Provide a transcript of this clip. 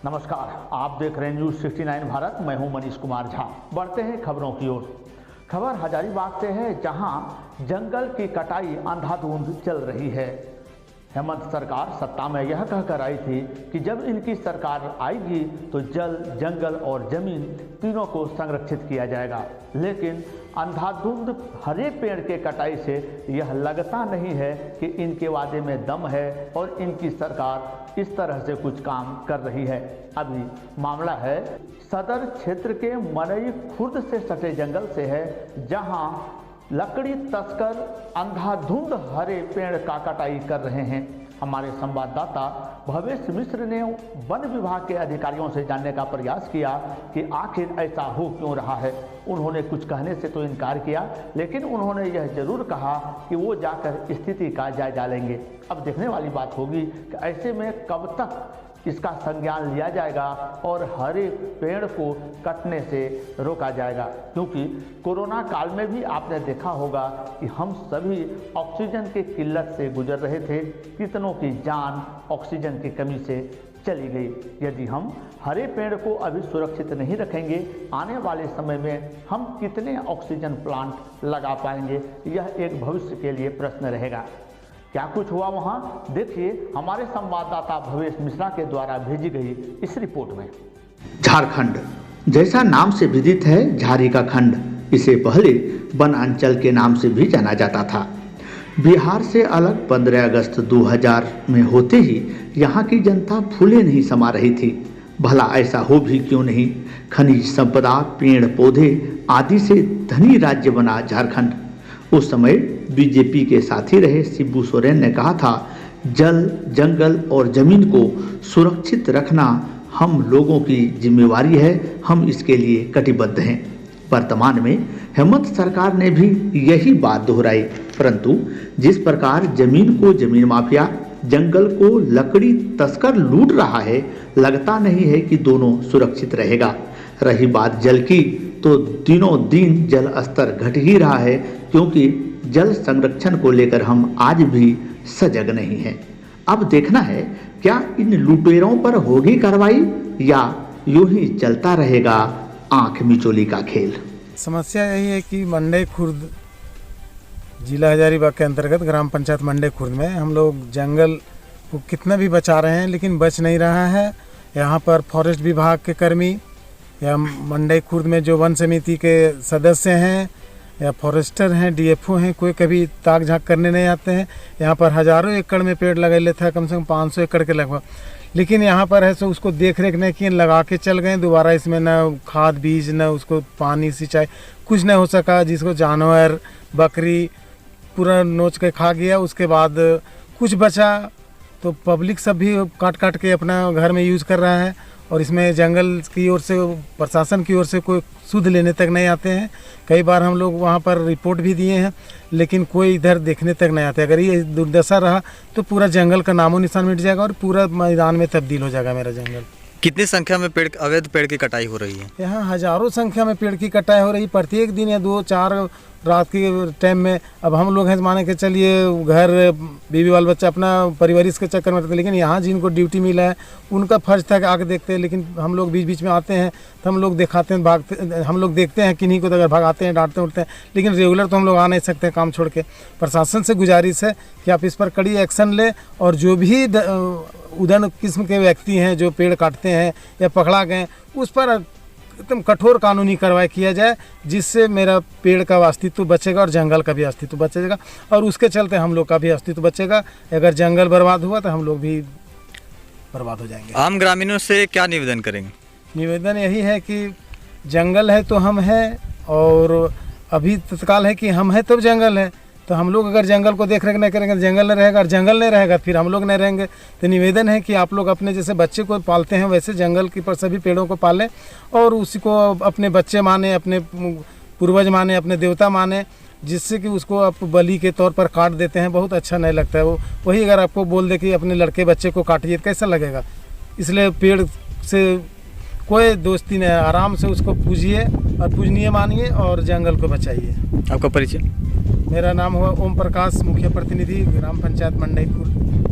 नमस्कार, आप देख रहे हैं न्यूज़ 69 भारत। मैं हूं मनीष कुमार झा। बढ़ते हैं खबरों की ओर। खबर हजारीबाग से है, जहां जंगल की कटाई अंधाधुंध चल रही है। हेमंत सरकार सत्ता में यह कहकर आई थी कि जब इनकी सरकार आएगी तो जल, जंगल और जमीन तीनों को संरक्षित किया जाएगा, लेकिन अंधाधुंध हरे पेड़ के कटाई से यह लगता नहीं है कि इनके वादे में दम है और इनकी सरकार इस तरह से कुछ काम कर रही है। अभी मामला है सदर क्षेत्र के मनई खुर्द से सटे जंगल से है, जहां लकड़ी तस्कर अंधाधुंध हरे पेड़ का कटाई कर रहे हैं। हमारे संवाददाता भवेश मिश्र ने वन विभाग के अधिकारियों से जानने का प्रयास किया कि आखिर ऐसा हो क्यों रहा है। उन्होंने कुछ कहने से तो इनकार किया, लेकिन उन्होंने यह जरूर कहा कि वो जाकर स्थिति का जायजा लेंगे। अब देखने वाली बात होगी कि ऐसे में कब तक इसका संज्ञान लिया जाएगा और हरे पेड़ को कटने से रोका जाएगा, क्योंकि कोरोना काल में भी आपने देखा होगा कि हम सभी ऑक्सीजन की किल्लत से गुजर रहे थे। कितनों की जान ऑक्सीजन की कमी से चली गई। यदि हम हरे पेड़ को अभी सुरक्षित नहीं रखेंगे, आने वाले समय में हम कितने ऑक्सीजन प्लांट लगा पाएंगे, यह एक भविष्य के लिए प्रश्न रहेगा। क्या कुछ हुआ वहां, देखिए हमारे संवाददाता भवेश मिश्रा के द्वारा भेजी गई इस रिपोर्ट में। झारखंड जैसा नाम से विदित है झारी का खंड, इसे पहले वन अंचल के नाम से भी जाना जाता था। बिहार से अलग 15 अगस्त 2000 में होते ही यहाँ की जनता फूले नहीं समा रही थी। भला ऐसा हो भी क्यों नहीं। खनिज संपदा, पेड़ पौधे आदि से धनी राज्य बना झारखंड। उस समय बीजेपी के साथी रहे शिबू सोरेन ने कहा था, जल, जंगल और जमीन को सुरक्षित रखना हम लोगों की जिम्मेवारी है, हम इसके लिए कटिबद्ध हैं। वर्तमान में हेमंत सरकार ने भी यही बात दोहराई, परंतु जिस प्रकार जमीन को जमीन माफिया, जंगल को लकड़ी तस्कर लूट रहा है, लगता नहीं है कि दोनों सुरक्षित रहेगा। रही बात जल की, तो दिनों दिन जल स्तर घट ही रहा है, क्योंकि जल संरक्षण को लेकर हम आज भी सजग नहीं हैं। अब देखना है क्या इन लुटेरों पर होगी कार्रवाई या यूं ही चलता रहेगा आंख मिचोली का खेल। समस्या यही है कि मंडई खुर्द जिला हजारीबाग के अंतर्गत ग्राम पंचायत मंडई खुर्द में हम लोग जंगल को कितना भी बचा रहे हैं, लेकिन बच नहीं रहा है। यहाँ पर फॉरेस्ट विभाग के कर्मी या मंडई खुर्द में जो वन समिति के सदस्य हैं या फॉरेस्टर हैं, डीएफओ हैं, कोई कभी ताक झाँक करने नहीं आते हैं। यहाँ पर हज़ारों एकड़ में पेड़ लगा लेते हैं, कम से कम 500 एकड़ के लगभग, लेकिन यहाँ पर है सो उसको देख रेख नहीं किए, लगा के चल गए। दोबारा इसमें न खाद बीज, न उसको पानी सिंचाई, कुछ नहीं हो सका, जिसको जानवर बकरी पूरा नोच के खा गया। उसके बाद कुछ बचा तो पब्लिक सब भी काट काट के अपना घर में यूज़ कर रहा है, और इसमें जंगल की ओर से, प्रशासन की ओर से कोई सुध लेने तक नहीं आते हैं। कई बार हम लोग वहाँ पर रिपोर्ट भी दिए हैं, लेकिन कोई इधर देखने तक नहीं आते। अगर ये दुर्दशा रहा तो पूरा जंगल का नामो निशान मिट जाएगा और पूरा मैदान में तब्दील हो जाएगा मेरा जंगल। कितनी संख्या में पेड़, अवैध पेड़ की कटाई हो रही है? यहाँ हजारों संख्या में पेड़ की कटाई हो रही, प्रत्येक दिन या 2-4 रात के टाइम में। अब हम लोग हैं माने के चलिए घर बीवी बाल बच्चा अपना परिवारिश के चक्कर में रहते, लेकिन यहाँ जिनको ड्यूटी मिला है उनका फर्ज था कि आके देखते हैं, लेकिन हम लोग बीच बीच में आते हैं तो हम लोग दिखाते हैं, भागते, हम लोग देखते हैं किन्हीं को तो अगर भगाते हैं, डांटते उठते हैं, लेकिन रेगुलर तो हम लोग आ नहीं सकते काम छोड़ के। प्रशासन से गुजारिश है कि आप इस पर कड़ी एक्शन ले, और जो भी उदन किस्म के व्यक्ति हैं जो पेड़ काटते हैं या पकड़ा गए, उस पर एकदम कठोर कानूनी कार्रवाई किया जाए, जिससे मेरा पेड़ का अस्तित्व बचेगा और जंगल का भी अस्तित्व बचेगा, और उसके चलते हम लोग का भी अस्तित्व बचेगा। अगर जंगल बर्बाद हुआ तो हम लोग भी बर्बाद हो जाएंगे। आम ग्रामीणों से क्या निवेदन करेंगे? निवेदन यही है कि जंगल है तो हम हैं, और अभी तत्काल है कि हम हैं तब जंगल है। तो हम लोग अगर जंगल को देख रेख नहीं करेंगे, जंगल नहीं रहेगा, और जंगल नहीं रहेगा फिर हम लोग नहीं रहेंगे। तो निवेदन है कि आप लोग अपने जैसे बच्चे को पालते हैं वैसे जंगल की पर सभी पेड़ों को पालें, और उसी को अपने बच्चे माने, अपने पूर्वज माने, अपने देवता माने, जिससे कि उसको आप बलि के तौर पर काट देते हैं, बहुत अच्छा नहीं लगता है वो। वही अगर आपको बोल दे कि अपने लड़के बच्चे को काटिए तो कैसा लगेगा। इसलिए पेड़ से कोई दोस्ती नहीं, आराम से उसको पूजिए और पूजनीय मानिए और जंगल को बचाइए। आपका परिचय? मेरा नाम हुआ ओम प्रकाश, मुखिया प्रतिनिधि ग्राम पंचायत मंडई खुर्द।